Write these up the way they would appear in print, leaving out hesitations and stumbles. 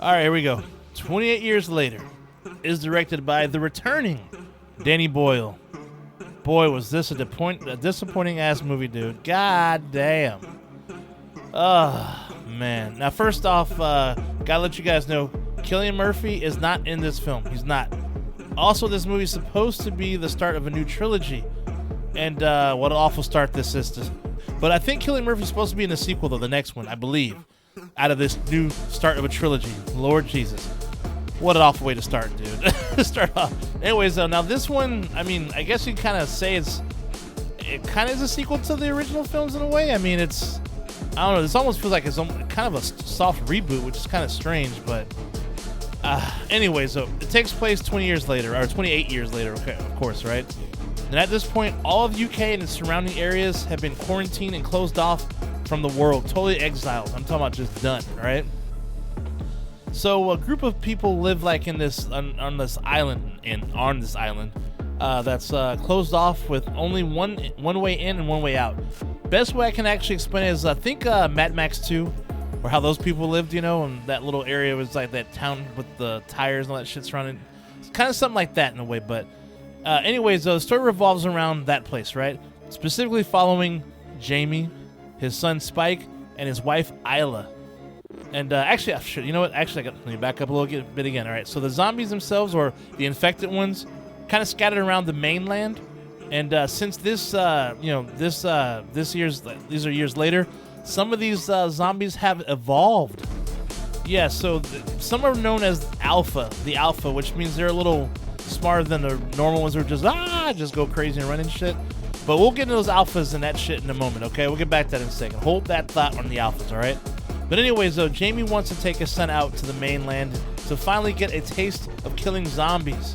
All right, here we go. 28 years later is directed by the returning Danny Boyle. Boy, was this a disappointing ass movie, dude. God damn. Oh, man. Now, first off, gotta let you guys know, Cillian Murphy is not in this film. He's not. Also, this movie is supposed to be the start of a new trilogy. And what an awful start this is. But I think Cillian Murphy's supposed to be in the sequel, though, the next one, I believe. Out of this new start of a trilogy. Lord Jesus. What an awful way to start, dude. Start off. Anyways, though, now this one, I mean, I guess you kind of say it kind of is a sequel to the original films in a way. I mean, I don't know, this almost feels like it's kind of a soft reboot, which is kind of strange, but anyways, though, it takes place 20 years later, or 28 years later, okay, of course, right? And at this point, all of UK and its surrounding areas have been quarantined and closed off from the world, totally exiled. I'm talking about just done, right? So a group of people live like in this on this island that's closed off with only one way in and one way out. Best way I can actually explain it is I think Mad Max 2, or how those people lived, you know, and that little area was like that town with the tires and all that shit surrounding. It's kind of something like that in a way, but anyways, the story revolves around that place, right? Specifically following Jamie, his son Spike, and his wife Isla. And actually, you know what? Actually, let me back up a little bit again. All right, so the zombies themselves, or the infected ones, kind of scattered around the mainland. And since these are years later, some of these zombies have evolved. Yeah, so some are known as the Alpha, which means they're a little smarter than the normal ones who are just go crazy and run and shit. But we'll get into those alphas and that shit in a moment, okay? We'll get back to that in a second. Hold that thought on the alphas, all right? But anyways, though, Jamie wants to take his son out to the mainland to finally get a taste of killing zombies.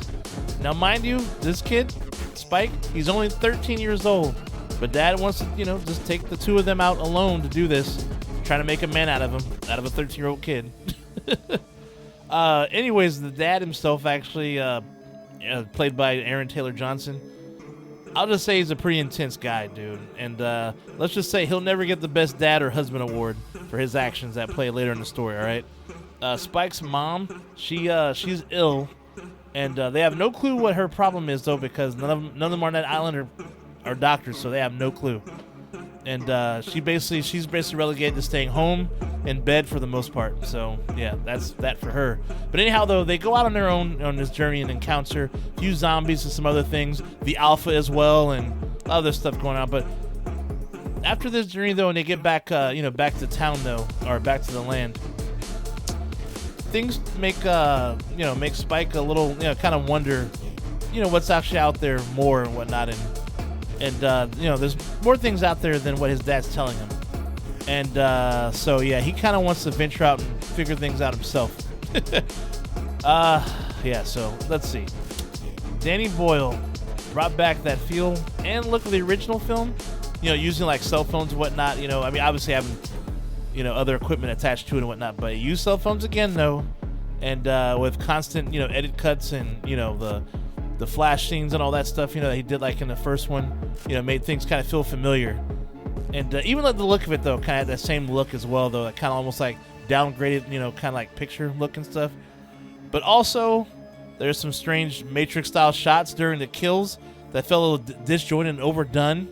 Now, mind you, this kid, Spike, he's only 13 years old. But Dad wants to, just take the two of them out alone to do this. Trying to make a man out of him, out of a 13-year-old kid. Anyways, the dad himself actually, played by Aaron Taylor Johnson, I'll just say he's a pretty intense guy, dude. And let's just say he'll never get the best dad or husband award for his actions that play later in the story, all right? Spike's mom, she's ill, and they have no clue what her problem is, though, because none of them on that island are doctors, so they have no clue. And she's basically relegated to staying home in bed for the most part. So, yeah, that's that for her. But anyhow, though, they go out on their own on this journey and encounter a few zombies and some other things. The Alpha as well, and other stuff going on. But after this journey, though, and they get back, back to town, though, or back to the land, things make Spike a little, kind of wonder, what's actually out there more and whatnot. And there's more things out there than what his dad's telling him. And so, yeah, he kind of wants to venture out and figure things out himself. Yeah, so let's see. Danny Boyle brought back that feel and look of the original film, using like cell phones and whatnot. I mean, obviously having, other equipment attached to it and whatnot, but he used cell phones again, though. And with constant, edit cuts and, the flash scenes and all that stuff, that he did like in the first one, made things kind of feel familiar. And even like the look of it, though, kind of had that same look as well, though, kind of almost like downgraded, kind of like picture look and stuff. But also, there's some strange Matrix-style shots during the kills that felt a little disjointed and overdone.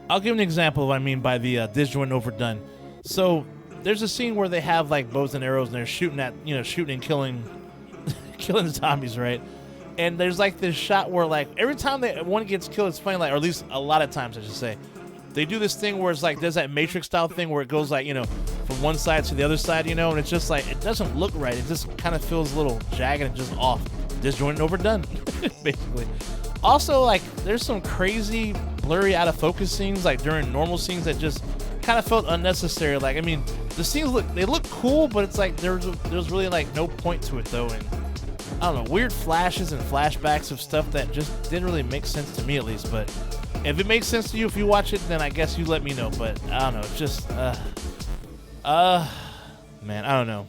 I'll give an example of what I mean by the disjointed and overdone. So, there's a scene where they have like bows and arrows and they're shooting and killing zombies, right? And there's like this shot where like every time one gets killed, it's funny, like, or at least a lot of times I should say, they do this thing where it's like there's that Matrix style thing where it goes like, from one side to the other side, and it's just like it doesn't look right. It just kind of feels a little jagged and just off, disjointed and overdone, basically. Also, like, there's some crazy blurry out of focus scenes like during normal scenes that just kind of felt unnecessary. Like, I mean, the scenes look cool, but it's like there's really like no point to it, though. And I don't know, weird flashes and flashbacks of stuff that just didn't really make sense to me, at least. But if it makes sense to you if you watch it, then I guess you let me know. But I don't know, it's just man, I don't know.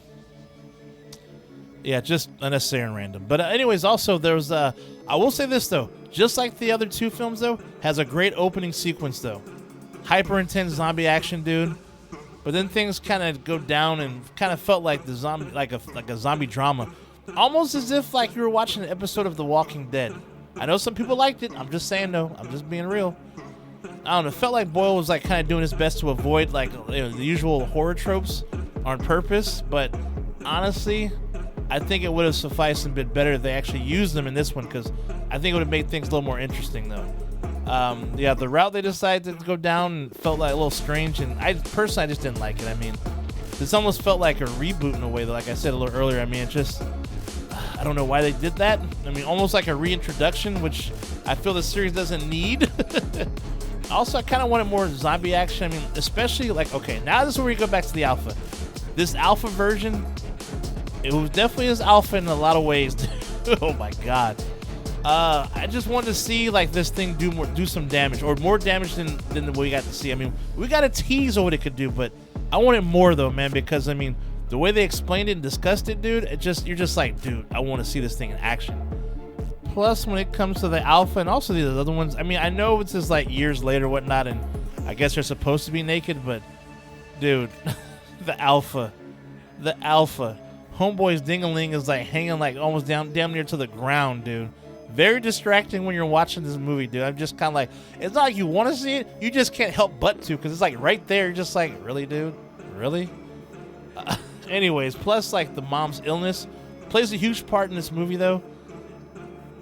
Yeah, just unnecessary and random. But anyways, also there's I will say this, though, just like the other two films, though, has a great opening sequence, though. Hyper intense zombie action, dude. but then things kind of go down and kind of felt like the zombie, like a zombie drama, almost as if like you were watching an episode of The Walking Dead. I know some people liked it. I'm just saying though. I'm just being real. I don't know. It felt like Boyle was like kind of doing his best to avoid like the usual horror tropes on purpose, but honestly, I think it would have sufficed and been better if they actually used them in this one, because I think it would have made things a little more interesting though. Yeah, the route they decided to go down felt like a little strange, and I personally just didn't like it. I mean, this almost felt like a reboot in a way, like I said a little earlier. I mean, it just, I don't know why they did that. I mean, almost like a reintroduction, which I feel the series doesn't need. Also, I kind of wanted more zombie action. I mean, especially like, okay, now this is where we go back to the alpha. This alpha version, it was definitely as alpha in a lot of ways. Oh my god. I just wanted to see like this thing do some damage, or more damage than we got to see. I mean, we got a tease of what it could do, but I wanted more though, man, because I mean, the way they explained it and discussed it, dude, you're just like, dude, I want to see this thing in action. Plus, when it comes to the alpha and also the other ones, I mean, I know it's just like years later, whatnot, and I guess they're supposed to be naked, but dude, the alpha, homeboy's ding-a-ling is like hanging like almost damn near to the ground, dude. Very distracting when you're watching this movie, dude. I'm just kind of like, it's not like you want to see it, you just can't help but to, because it's like right there. You're just like, really, dude? Really? Anyways, plus like the mom's illness plays a huge part in this movie, though.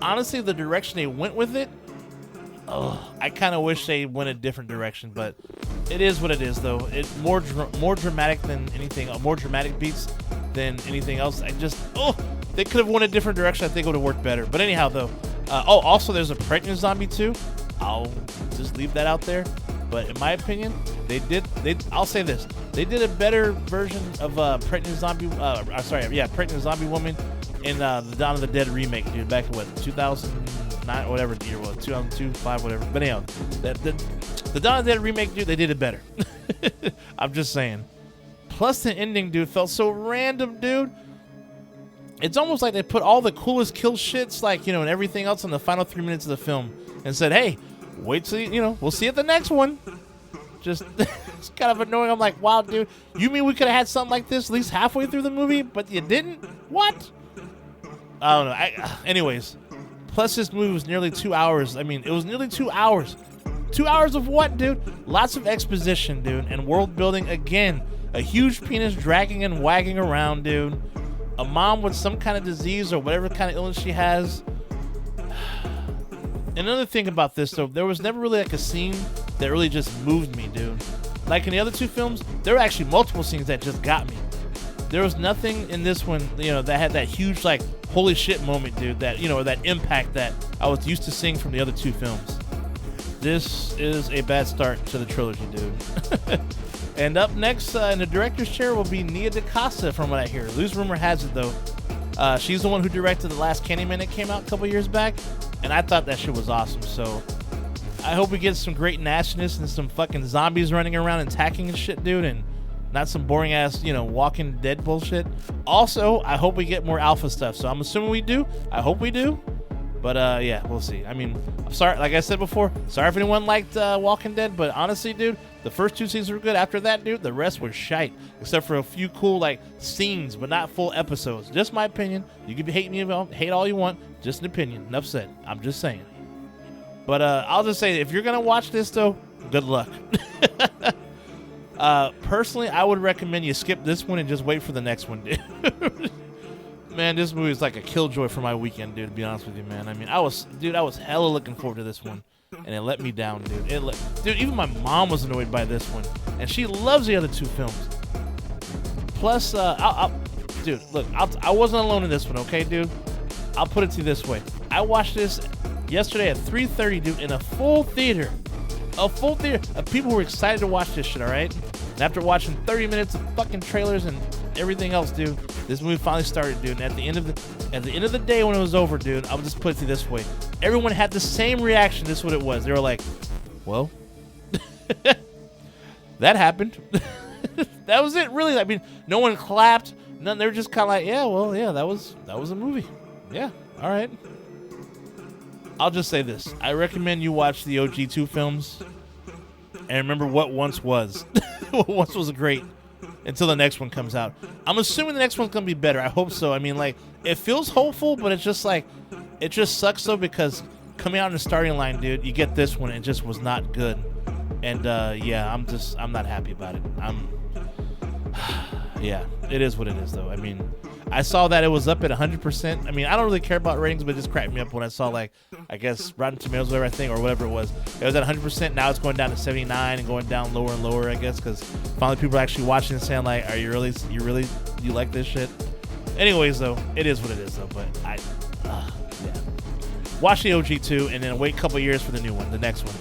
Honestly, the direction they went with it, I kind of wish they went a different direction, but it is what it is, though. It's more dramatic than anything, more dramatic beats than anything else. They could have went a different direction. I think it would have worked better. But anyhow, though, also there's a pregnant zombie too. I'll just leave that out there. But in my opinion, I'll say this: they did a better version of pregnant zombie. Pregnant zombie woman in the Dawn of the Dead remake, dude. Back in 2009 or whatever the year was, 2002, 5, whatever. But anyhow, the Dawn of the Dead remake, dude, they did it better. I'm just saying. Plus the ending, dude, felt so random, dude. It's almost like they put all the coolest kill shits, like, and everything else in the final 3 minutes of the film and said, hey, wait till, we'll see you at the next one. Just, it's kind of annoying. I'm like, wow, dude, you mean we could have had something like this at least halfway through the movie, but you didn't? What? I don't know. Anyways, plus this movie was nearly 2 hours. I mean, it was nearly 2 hours. 2 hours of what, dude? Lots of exposition, dude, and world building again. A huge penis dragging and wagging around, dude. A mom with some kind of disease or whatever kind of illness she has. Another thing about this, though, there was never really like a scene that really just moved me, dude. Like in the other two films, there were actually multiple scenes that just got me. There was nothing in this one, that had that huge, like, holy shit moment, dude, that, or that impact that I was used to seeing from the other two films. This is a bad start to the trilogy, dude. And up next in the director's chair will be Nia DaCosta, from what I hear. Loose rumor has it, though. She's the one who directed the last Candyman that came out a couple years back, and I thought that shit was awesome. So I hope we get some great nastiness and some fucking zombies running around and attacking and shit, dude, and not some boring ass, Walking Dead bullshit. Also, I hope we get more alpha stuff. So I'm assuming we do. I hope we do. But yeah, we'll see. I mean, I'm sorry, like I said before, sorry if anyone liked Walking Dead, but honestly, dude, the first two seasons were good. After that, dude, the rest was shite, except for a few cool like scenes, but not full episodes. Just my opinion. You can hate me, hate all you want. Just an opinion. Enough said. I'm just saying. But I'll just say, if you're gonna watch this, though, good luck. Personally, I would recommend you skip this one and just wait for the next one, dude. Man, this movie is like a killjoy for my weekend, dude, to be honest with you, man. I mean, I was hella looking forward to this one, and it let me down, dude. Dude, even my mom was annoyed by this one, and she loves the other two films. Plus, dude, look, I wasn't alone in this one, okay, dude? I'll put it to you this way. I watched this yesterday at 3:30, dude, in a full theater. A full theater of people who were excited to watch this shit, all right? And after watching 30 minutes of fucking trailers and everything else, dude, this movie finally started, dude. And at the end of the day when it was over, dude, I'll just put it to you this way. Everyone had the same reaction. This is what it was. They were like, well, that happened. That was it, really. I mean, no one clapped. None. They were just kind of like, yeah, well, yeah, that was a movie. Yeah, all right. I'll just say this. I recommend you watch the OG 2 films and remember what once was. once was great until the next one comes out. I'm assuming the next one's gonna be better. I hope so. I mean, like, it feels hopeful, but it's just like, it just sucks though, because coming out in the starting line, dude, you get this one, it just was not good. And yeah, I'm not happy about it. Yeah, it is what it is though. I mean, I saw that it was up at 100%. I mean, I don't really care about ratings, but it just cracked me up when I saw, like, I guess Rotten Tomatoes, whatever I think, or whatever it was. It was at 100%. Now it's going down to 79 and going down lower and lower, I guess, because finally people are actually watching and saying, like, you like this shit? Anyways, though, it is what it is, though. But yeah. Watch the OG too, and then wait a couple years for the new one, the next one.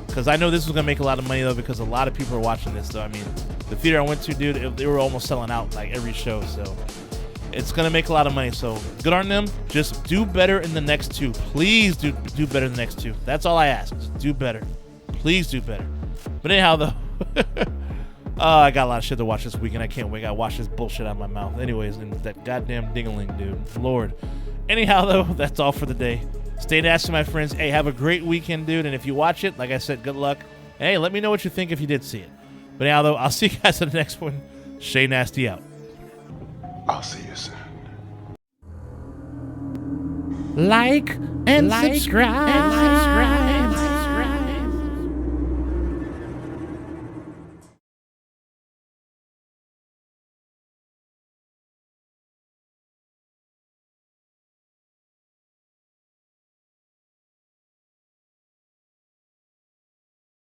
Because I know this was going to make a lot of money, though, because a lot of people are watching this, though. I mean, the theater I went to, dude, they were almost selling out, like, every show, so it's going to make a lot of money. So good on them. Just do better in the next two. Please do better in the next two. That's all I ask. Just do better. Please do better. But anyhow, though, I got a lot of shit to watch this weekend. I can't wait. I wash this bullshit out of my mouth. Anyways, and that goddamn ding-a-ling, dude. Lord. Anyhow, though, that's all for the day. Stay nasty, my friends. Hey, have a great weekend, dude. And if you watch it, like I said, good luck. And hey, let me know what you think if you did see it. But anyhow, though, I'll see you guys in the next one. Shay Nasty out. I'll see you soon. Like and subscribe.